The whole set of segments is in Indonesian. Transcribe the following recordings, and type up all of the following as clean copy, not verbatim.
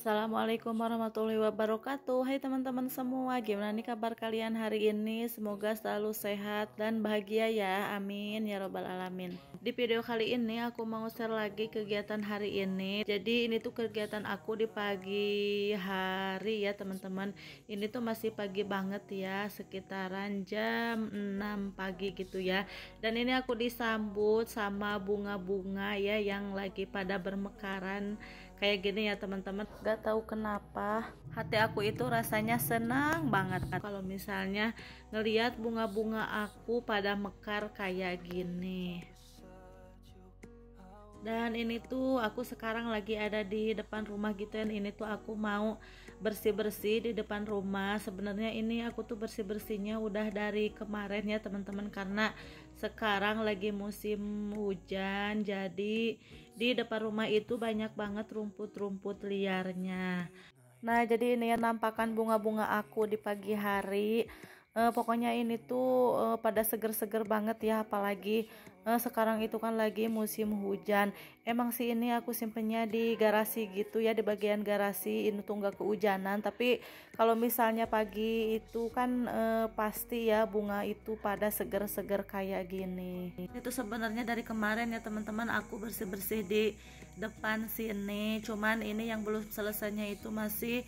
Assalamualaikum warahmatullahi wabarakatuh. Hai teman-teman semua, gimana nih kabar kalian hari ini? Semoga selalu sehat dan bahagia ya, amin ya robbal alamin. Di video kali ini aku mau share lagi kegiatan hari ini. Jadi ini tuh kegiatan aku di pagi hari ya teman-teman. Ini tuh masih pagi banget ya, sekitaran jam 6 pagi gitu ya. Dan ini aku disambut sama bunga-bunga ya yang lagi pada bermekaran kayak gini ya teman-teman. Gak tahu kenapa hati aku itu rasanya senang banget kalau misalnya ngelihat bunga-bunga aku pada mekar kayak gini. Dan ini tuh aku sekarang lagi ada di depan rumah gitu ya. Ini tuh aku mau bersih-bersih di depan rumah. Sebenarnya ini aku tuh bersih-bersihnya udah dari kemarin ya teman-teman, karena sekarang lagi musim hujan. Jadi di depan rumah itu banyak banget rumput-rumput liarnya. Nah, jadi ini ya nampakan bunga-bunga aku di pagi hari. Pokoknya ini tuh pada seger-seger banget ya, apalagi sekarang itu kan lagi musim hujan. Emang sih ini aku simpennya di garasi gitu ya, di bagian garasi ini tuh nggak kehujanan. Tapi kalau misalnya pagi itu kan pasti ya bunga itu pada seger-seger kayak gini. Itu sebenarnya dari kemarin ya teman-teman aku bersih-bersih di depan sini. Cuman ini yang belum selesainya itu masih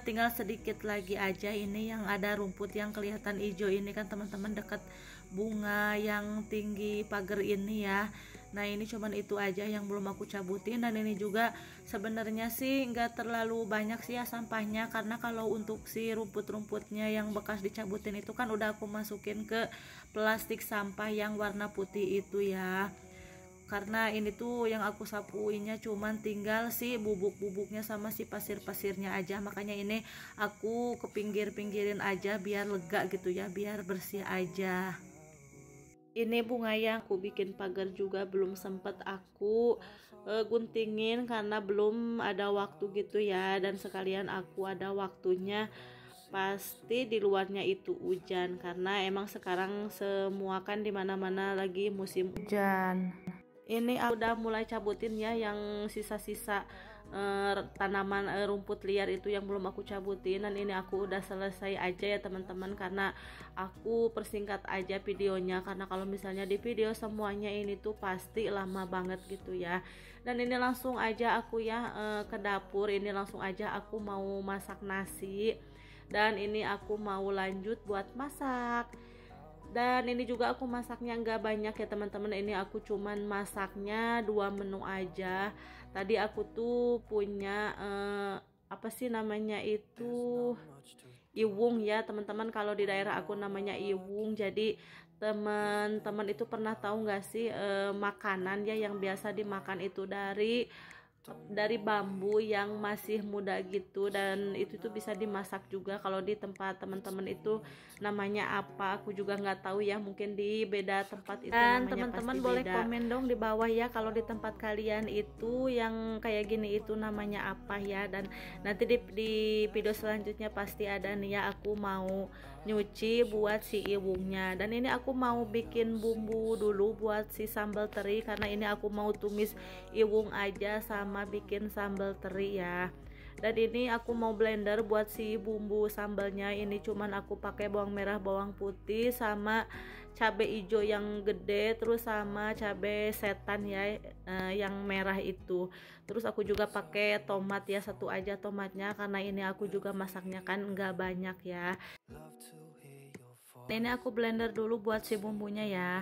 tinggal sedikit lagi aja. Ini yang ada rumput yang kelihatan hijau ini kan teman-teman, dekat bunga yang tinggi pagar ini ya. Nah ini cuman itu aja yang belum aku cabutin. Dan ini juga sebenarnya sih nggak terlalu banyak sih ya sampahnya, karena kalau untuk si rumput-rumputnya yang bekas dicabutin itu kan udah aku masukin ke plastik sampah yang warna putih itu ya. Karena ini tuh yang aku sapuinnya cuman tinggal si bubuk-bubuknya sama si pasir-pasirnya aja, makanya ini aku ke pinggir-pinggirin aja biar lega gitu ya, biar bersih aja. Ini bunga yang aku bikin pagar juga belum sempet aku guntingin karena belum ada waktu gitu ya. Dan sekalian aku ada waktunya pasti di luarnya itu hujan, karena emang sekarang semua kan dimana-mana lagi musim hujan. Ini aku udah mulai cabutin ya yang sisa-sisa tanaman rumput liar itu yang belum aku cabutin. Dan ini aku udah selesai aja ya teman-teman, karena aku persingkat aja videonya, karena kalau misalnya di video semuanya ini tuh pasti lama banget gitu ya. Dan ini langsung aja aku ya ke dapur. Ini langsung aja aku mau masak nasi, dan ini aku mau lanjut buat masak. Dan ini juga aku masaknya nggak banyak ya teman-teman, ini aku cuman masaknya 2 menu aja. Tadi aku tuh punya apa sih namanya itu, iwung ya teman-teman, kalau di daerah aku namanya iwung. Jadi teman-teman itu pernah tahu nggak sih makanan ya yang biasa dimakan itu dari bambu yang masih muda gitu, dan itu tuh bisa dimasak juga. Kalau di tempat teman-teman itu namanya apa aku juga nggak tahu ya, mungkin di beda tempat itu dan namanya teman-teman boleh beda. Komen dong di bawah ya kalau di tempat kalian itu yang kayak gini itu namanya apa ya. Dan nanti di video selanjutnya pasti ada nih ya, aku mau nyuci buat si iwungnya. Dan ini aku mau bikin bumbu dulu buat si sambal teri, karena ini aku mau tumis iwung aja sama bikin sambal teri ya. Dan ini aku mau blender buat si bumbu sambalnya. Ini cuman aku pakai bawang merah, bawang putih, sama cabai hijau yang gede, terus sama cabai setan ya yang merah itu. Terus aku juga pakai tomat ya, satu aja tomatnya, karena ini aku juga masaknya kan nggak banyak ya. Ini aku blender dulu buat si bumbunya ya.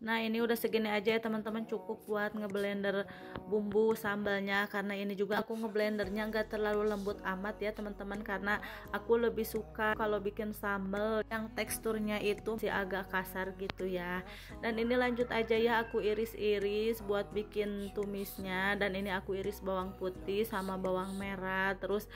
Nah ini udah segini aja ya teman-teman, cukup buat ngeblender bumbu sambalnya. Karena ini juga aku ngeblendernya nggak terlalu lembut amat ya teman-teman, karena aku lebih suka kalau bikin sambal yang teksturnya itu masih agak kasar gitu ya. Dan ini lanjut aja ya, aku iris-iris buat bikin tumisnya. Dan ini aku iris bawang putih sama bawang merah, terus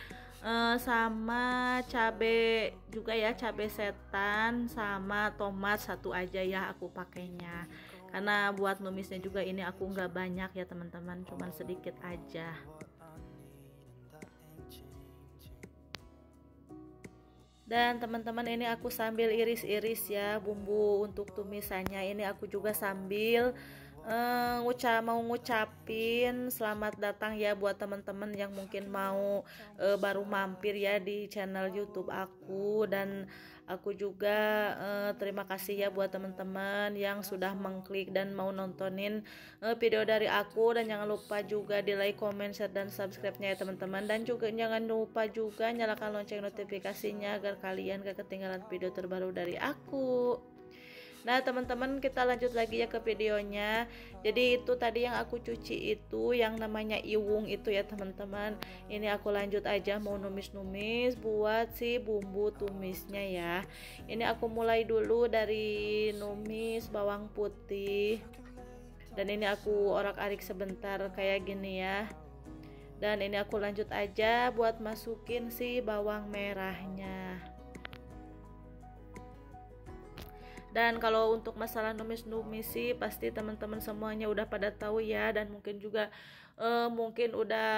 sama cabe juga ya, cabe setan, sama tomat satu aja ya aku pakainya, karena buat numisnya juga ini aku nggak banyak ya teman-teman, cuman sedikit aja. Dan teman-teman ini aku sambil iris-iris ya bumbu untuk tumisannya. Ini aku juga sambil mau ngucapin selamat datang ya buat teman-teman yang mungkin mau baru mampir ya di channel YouTube aku, dan aku juga terima kasih ya buat teman-teman yang sudah mengklik dan mau nontonin video dari aku, dan jangan lupa juga di like, comment, share, dan subscribe-nya ya teman-teman, dan juga jangan lupa juga nyalakan lonceng notifikasinya agar kalian gak ketinggalan video terbaru dari aku. Nah teman-teman, kita lanjut lagi ya ke videonya. Jadi itu tadi yang aku cuci itu yang namanya iwung itu ya teman-teman. Ini aku lanjut aja mau numis-numis buat si bumbu tumisnya ya. Ini aku mulai dulu dari numis bawang putih, dan ini aku orak-arik sebentar kayak gini ya. Dan ini aku lanjut aja buat masukin si bawang merahnya. Dan kalau untuk masalah numis-numis sih pasti teman-teman semuanya udah pada tahu ya, dan mungkin juga mungkin udah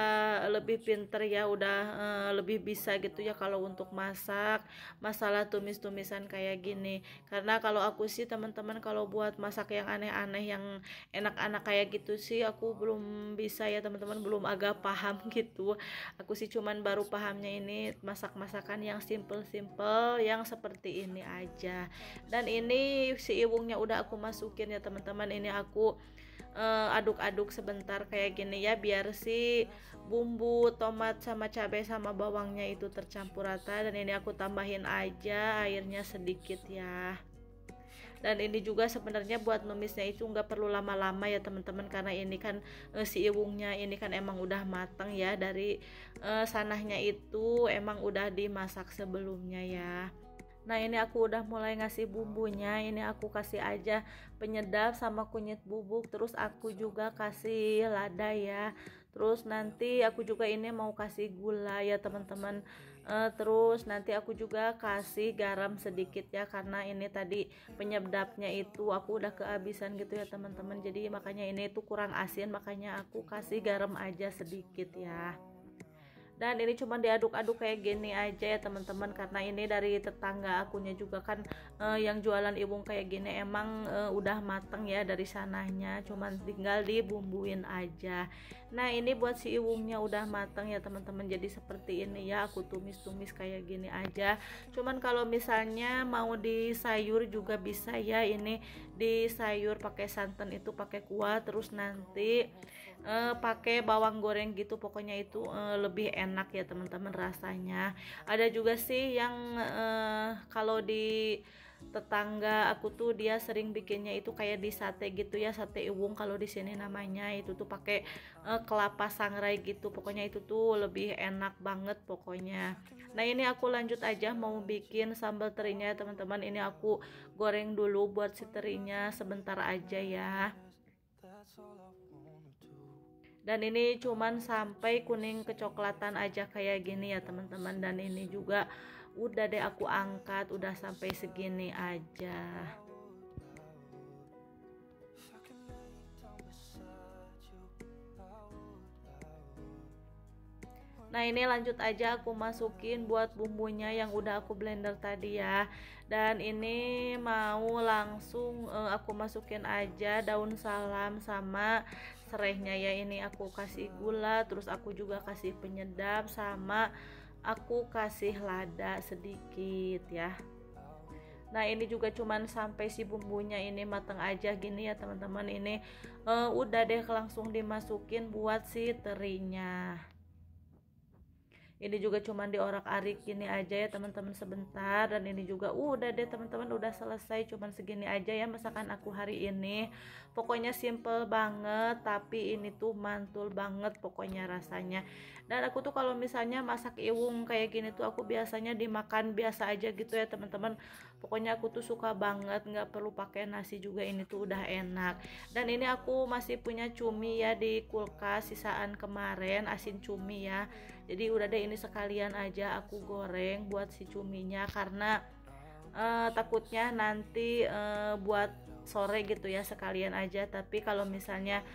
lebih pinter ya, udah lebih bisa gitu ya kalau untuk masak masalah tumis-tumisan kayak gini. Karena kalau aku sih teman-teman, kalau buat masak yang aneh-aneh yang enak-enak kayak gitu sih aku belum bisa ya teman-teman, belum agak paham gitu. Aku sih cuman baru pahamnya ini masak-masakan yang simple-simple yang seperti ini aja. Dan ini si iwungnya udah aku masukin ya teman-teman. Ini aku aduk-aduk sebentar kayak gini ya, biar si bumbu tomat sama cabai sama bawangnya itu tercampur rata. Dan ini aku tambahin aja airnya sedikit ya. Dan ini juga sebenarnya buat numisnya itu nggak perlu lama-lama ya teman-teman, karena ini kan si iwungnya ini kan emang udah matang ya, dari sanahnya itu emang udah dimasak sebelumnya ya. Nah ini aku udah mulai ngasih bumbunya. Ini aku kasih aja penyedap sama kunyit bubuk, terus aku juga kasih lada ya. Terus nanti aku juga ini mau kasih gula ya teman-teman. Terus nanti aku juga kasih garam sedikit ya, karena ini tadi penyedapnya itu aku udah kehabisan gitu ya teman-teman. Jadi makanya ini tuh kurang asin, makanya aku kasih garam aja sedikit ya. Dan ini cuma diaduk-aduk kayak gini aja ya teman-teman, karena ini dari tetangga akunya juga kan yang jualan iwung kayak gini emang udah mateng ya dari sananya, cuman tinggal dibumbuin aja. Nah ini buat si iwungnya udah mateng ya teman-teman, jadi seperti ini ya, aku tumis-tumis kayak gini aja. Cuman kalau misalnya mau di sayur juga bisa ya, ini di sayur pakai santan itu pakai kuah, terus nanti pakai bawang goreng gitu, pokoknya itu lebih enak ya teman-teman rasanya. Ada juga sih yang kalau di tetangga aku tuh dia sering bikinnya itu kayak di sate gitu ya, sate iwung kalau di sini namanya, itu tuh pakai kelapa sangrai gitu, pokoknya itu tuh lebih enak banget pokoknya. Nah ini aku lanjut aja mau bikin sambal terinya teman-teman. Ini aku goreng dulu buat si terinya sebentar aja ya. Dan ini cuman sampai kuning kecoklatan aja kayak gini ya teman-teman. Dan ini juga udah deh aku angkat, udah sampai segini aja. Nah ini lanjut aja aku masukin buat bumbunya yang udah aku blender tadi ya. Dan ini mau langsung aku masukin aja daun salam sama serehnya ya. Ini aku kasih gula, terus aku juga kasih penyedap, sama aku kasih lada sedikit ya. Nah ini juga cuman sampai si bumbunya ini mateng aja gini ya teman-teman. Ini udah deh langsung dimasukin buat si terinya. Ini juga cuman diorak-arik gini aja ya teman-teman sebentar. Dan ini juga udah deh teman-teman, udah selesai, cuman segini aja ya masakan aku hari ini. Pokoknya simple banget, tapi ini tuh mantul banget pokoknya rasanya. Dan aku tuh kalau misalnya masak iwung kayak gini tuh aku biasanya dimakan biasa aja gitu ya teman-teman. Pokoknya aku tuh suka banget, nggak perlu pakai nasi juga, ini tuh udah enak. Dan ini aku masih punya cumi ya di kulkas, sisaan kemarin asin cumi ya. Jadi udah deh ini sekalian aja aku goreng buat si cuminya, karena takutnya nanti buat sore gitu ya sekalian aja. Tapi kalau misalnya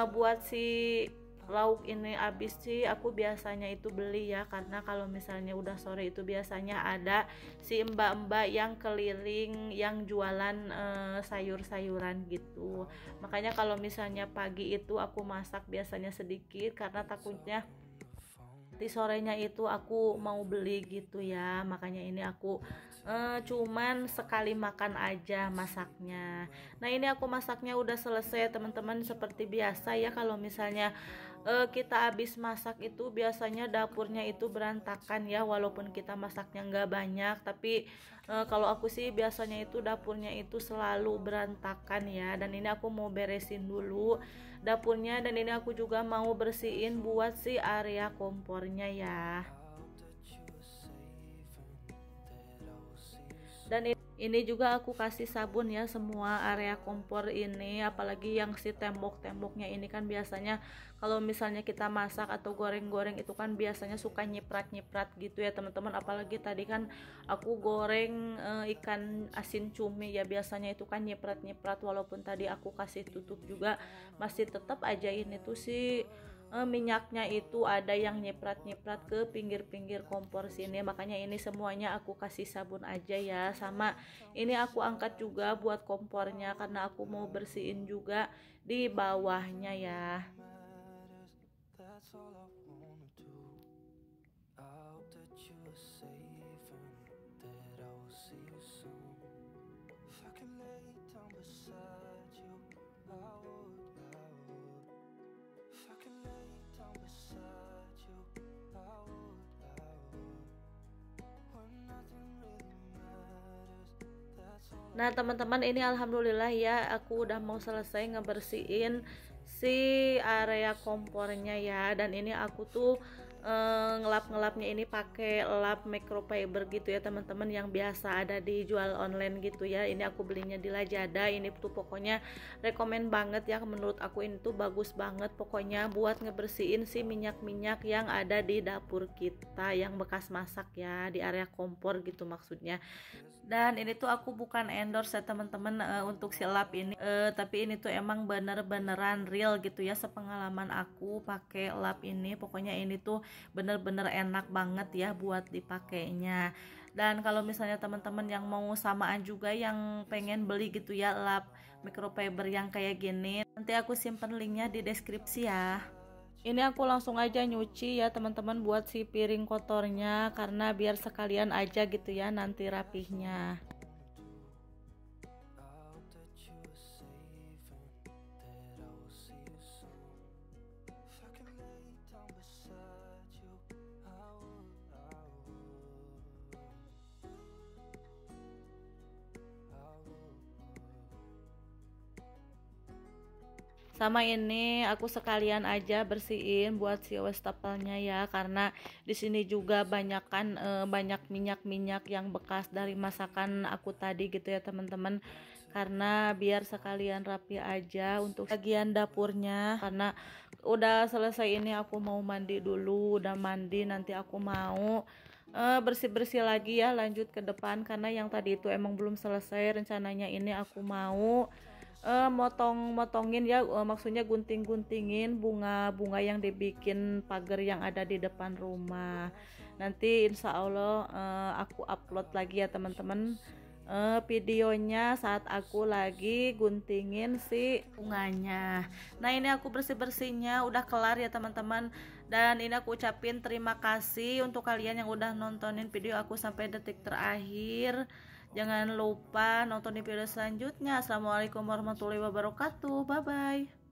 buat si lauk ini habis sih aku biasanya itu beli ya, karena kalau misalnya udah sore itu biasanya ada si mbak-mbak yang keliling yang jualan sayur-sayuran gitu. Makanya kalau misalnya pagi itu aku masak biasanya sedikit karena takutnya di sorenya itu aku mau beli gitu ya. Makanya ini aku cuman sekali makan aja masaknya. Nah ini aku masaknya udah selesai teman-teman. Seperti biasa ya, kalau misalnya kita habis masak itu biasanya dapurnya itu berantakan ya, walaupun kita masaknya nggak banyak, tapi kalau aku sih biasanya itu dapurnya itu selalu berantakan ya. Dan ini aku mau beresin dulu dapurnya, dan ini aku juga mau bersihin buat si area kompornya ya. Dan ini juga aku kasih sabun ya semua area kompor ini, apalagi yang si tembok-temboknya ini kan biasanya kalau misalnya kita masak atau goreng-goreng itu kan biasanya suka nyiprat-nyiprat gitu ya teman-teman. Apalagi tadi kan aku goreng ikan asin cumi ya, biasanya itu kan nyiprat-nyiprat, walaupun tadi aku kasih tutup juga masih tetap aja ini tuh si minyaknya itu ada yang nyiprat-nyiprat ke pinggir-pinggir kompor sini. Makanya ini semuanya aku kasih sabun aja ya. Sama ini aku angkat juga buat kompornya karena aku mau bersihin juga di bawahnya ya. Nah teman-teman, ini alhamdulillah ya aku udah mau selesai ngebersihin si area kompornya ya. Dan ini aku tuh ngelap-ngelapnya ini pakai lap microfiber gitu ya teman-teman, yang biasa ada di jual online gitu ya. Ini aku belinya di Lazada. Ini tuh pokoknya rekomen banget ya, menurut aku ini tuh bagus banget pokoknya buat ngebersihin si minyak-minyak yang ada di dapur kita yang bekas masak ya, di area kompor gitu maksudnya. Dan ini tuh aku bukan endorse ya teman-teman untuk si lap ini, tapi ini tuh emang bener-beneran real gitu ya, sepengalaman aku pakai lap ini. Pokoknya ini tuh bener-bener enak banget ya buat dipakainya. Dan kalau misalnya teman-teman yang mau samaan juga, yang pengen beli gitu ya lap microfiber yang kayak gini, nanti aku simpen linknya di deskripsi ya. Ini aku langsung aja nyuci ya teman-teman buat si piring kotornya, karena biar sekalian aja gitu ya nanti rapihnya. Sama ini aku sekalian aja bersihin buat si wastafelnya ya, karena di sini juga banyak minyak-minyak yang bekas dari masakan aku tadi gitu ya teman-teman. Karena biar sekalian rapi aja untuk bagian dapurnya, karena udah selesai ini aku mau mandi dulu. Udah mandi nanti aku mau bersih-bersih lagi ya, lanjut ke depan, karena yang tadi itu emang belum selesai. Rencananya ini aku mau motongin ya, maksudnya gunting-guntingin bunga-bunga yang dibikin pagar yang ada di depan rumah. Nanti insya Allah aku upload lagi ya teman-teman videonya saat aku lagi guntingin si bunganya. Nah ini aku bersih-bersihnya udah kelar ya teman-teman, dan ini aku ucapin terima kasih untuk kalian yang udah nontonin video aku sampai detik terakhir. Jangan lupa nonton di video selanjutnya. Assalamualaikum warahmatullahi wabarakatuh. Bye bye.